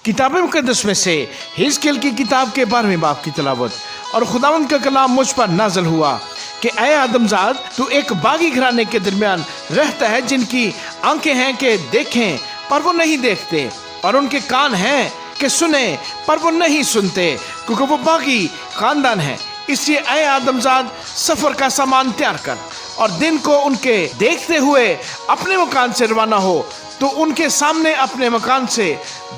किताब मुक़द्दस में से हिजकिय्याल की किताब के 12वें बाब की तिलावत। और खुदावंद का कलाम मुझ पर नाज़िल हुआ कि ऐ आदमजाद, तू एक बागी घराने के दरमियान रहता है जिनकी आंखें हैं कि देखें पर वो नहीं देखते, और उनके कान हैं कि सुने पर वो नहीं सुनते, क्योंकि वो बागी खानदान है। इसलिए ऐ आदमजाद, सफ़र का सामान तैयार कर और दिन को उनके देखते हुए अपने मकान से रवाना हो। तो उनके सामने अपने मकान से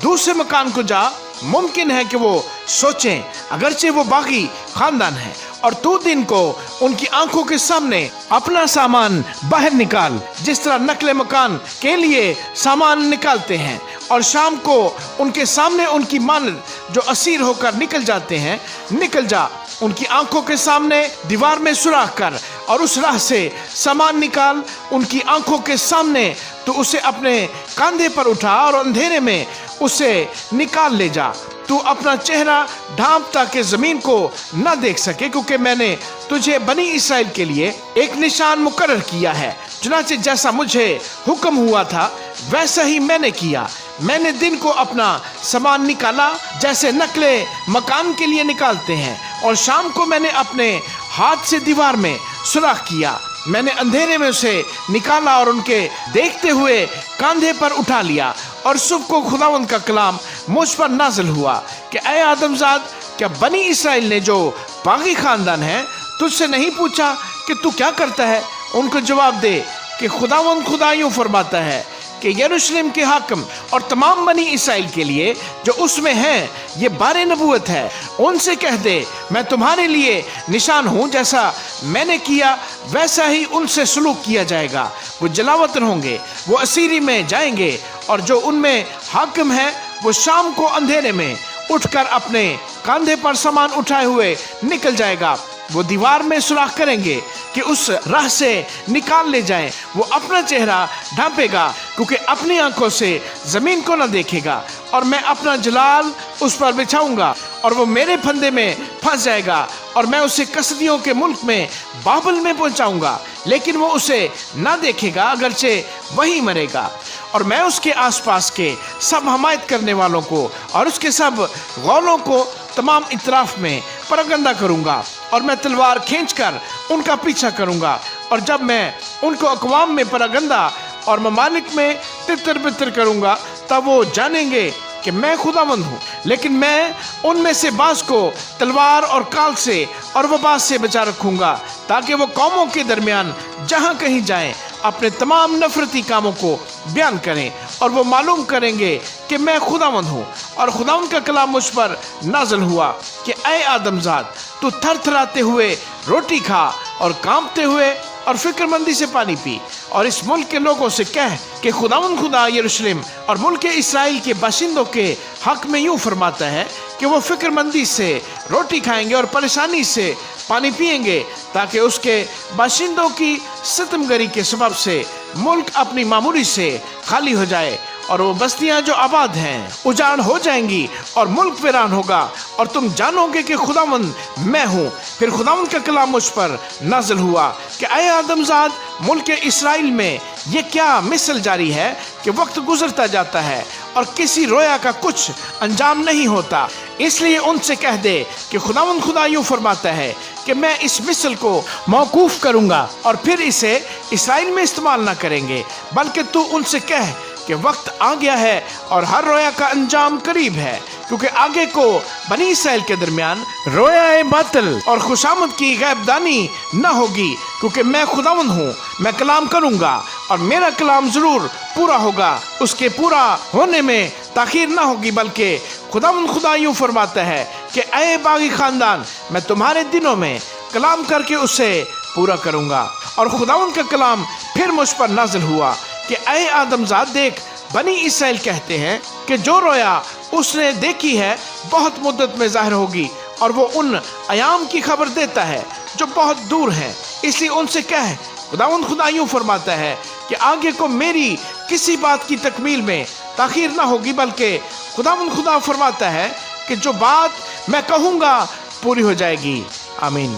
दूसरे मकान को जा। मुमकिन है कि वो सोचें अगरचे वो बागी खानदान है, और तू दिन को उनकी आंखों के सामने अपना सामान बाहर निकाल, जिस तरह नकले मकान के लिए सामान निकालते हैं, और शाम को उनके सामने उनकी मानद जो असीर होकर निकल जाते हैं निकल जा। उनकी आंखों के सामने दीवार में सुराख कर और उस राह से सामान निकाल। उनकी आंखों के सामने तो उसे अपने कंधे पर उठा और अंधेरे में उसे निकाल ले जा। तू अपना चेहरा ढांप ताकि जमीन को न देख सके, क्योंकि मैंने तुझे बनी इसराइल के लिए एक निशान मुकर्रर किया है। चुनांचे जैसा मुझे हुक्म हुआ था वैसा ही मैंने किया। मैंने दिन को अपना सामान निकाला जैसे नकले मकान के लिए निकालते हैं, और शाम को मैंने अपने हाथ से दीवार में सुराख किया। मैंने अंधेरे में उसे निकाला और उनके देखते हुए कंधे पर उठा लिया। और सुबह को खुदावंद का कलाम मुझ पर नाज़िल हुआ कि ऐ आदमजाद, क्या बनी इसराइल ने जो बागी खानदान है तुझसे नहीं पूछा कि तू क्या करता है? उनको जवाब दे कि खुदावंद खुदा यूं फरमाता है कि यरूशलेम के हाकिम और तमाम बनी इसराइल के लिए जो उसमें हैं ये बारे नबूवत है। उनसे कह दे, मैं तुम्हारे लिए निशान हूँ, जैसा मैंने किया वैसा ही उनसे सलूक किया जाएगा। वो जलावतन होंगे, वो असीरी में जाएंगे, और जो उनमें हाकिम है वो शाम को अंधेरे में उठकर अपने कंधे पर सामान उठाए हुए निकल जाएगा। वो दीवार में सुराख करेंगे कि उस राह से निकाल ले जाएं। वो अपना चेहरा ढांपेगा, क्योंकि अपनी आंखों से जमीन को न देखेगा, और मैं अपना जलाल उस पर बिछाऊंगा और वो मेरे फंदे में फंस जाएगा, और मैं उसे कसदियों के मुल्क में बाबल में पहुंचाऊंगा, लेकिन वो उसे न देखेगा अगरचे वही मरेगा। और मैं उसके आसपास के सब हमायत करने वालों को और उसके सब गौलों को तमाम इतराफ में परगंदा करूंगा, और मैं तलवार खींचकर उनका पीछा करूंगा। और जब मैं उनको अक़वाम में परगंदा और ममालिक में तितर बितर करूंगा, तब वो जानेंगे कि मैं खुदावंद हूँ। लेकिन मैं उनमें से बास को तलवार और काल से और वबा से बचा रखूंगा, ताकि वो कौमों के दरमियान जहाँ कहीं जाएं अपने तमाम नफरती कामों को बयान करें, और वो मालूम करेंगे कि मैं खुदावंद हूँ। और खुदावंद का कलाम मुझ पर नाज़िल हुआ कि ऐ आदमजाद, तू थरथराते हुए रोटी खा और कांपते हुए और फिक्रमंदी से पानी पी, और इस मुल्क के लोगों से कह कि खुदावंद खुदा यरूशलेम और मुल्क इसराइल के बाशिंदों के हक में यूँ फरमाता है कि वो फिक्रमंदी से रोटी खाएंगे और परेशानी से पानी पिएंगे, ताकि उसके बाशिंदों की सितमगरी के सबब से मुल्क अपनी मामूली से खाली हो जाए, और वो बस्तियां जो आबाद हैं उजाड़ हो जाएंगी, और मुल्क वीरान होगा, और तुम जानोगे कि खुदावंद मैं हूँ। फिर खुदावंद का कलाम मुझ पर नाज़िल हुआ कि ऐ आदमजाद, मुल्क इसराइल में ये क्या मिसल जारी है कि वक्त गुजरता जाता है और किसी रोया का कुछ अंजाम नहीं होता। इसलिए उनसे कह दे कि खुदावंद खुदा यूँ फरमाता है कि मैं इस मिसल को मौकूफ़ करूँगा, और फिर इसे इसराइल में इस्तेमाल न करेंगे, बल्कि तू उनसे कह कि वक्त आ गया है और हर रोया का अंजाम करीब है, क्योंकि आगे को बनी इसराइल के दरमियान रोया बातिल और खुशामद की गैबदानी न होगी, क्योंकि मैं खुदावंद हूँ। मैं कलाम करूँगा और मेरा कलाम ज़रूर पूरा होगा, उसके पूरा होने में ताख़ीर न होगी, बल्कि खुदावंद खुदा यूँ फरमाता है कि ऐ बागी खानदान, मैं तुम्हारे दिनों में कलाम करके उसे पूरा करूँगा। और खुदावंद का कलाम फिर मुझ पर नाज़िल हुआ कि ऐ आदमजाद, देख बनी इसराइल कहते हैं कि जो रोया उसने देखी है बहुत मुद्दत में ज़ाहिर होगी, और वो उन अयाम की खबर देता है जो बहुत दूर हैं। इसलिए उनसे कह, खुदावंद खुदा यूँ फरमाता है कि आगे को मेरी किसी बात की तकमील में ताख़ीर ना होगी, बल्कि खुदावंद खुदा फरमाता है कि जो बात मैं कहूँगा पूरी हो जाएगी। आमीन।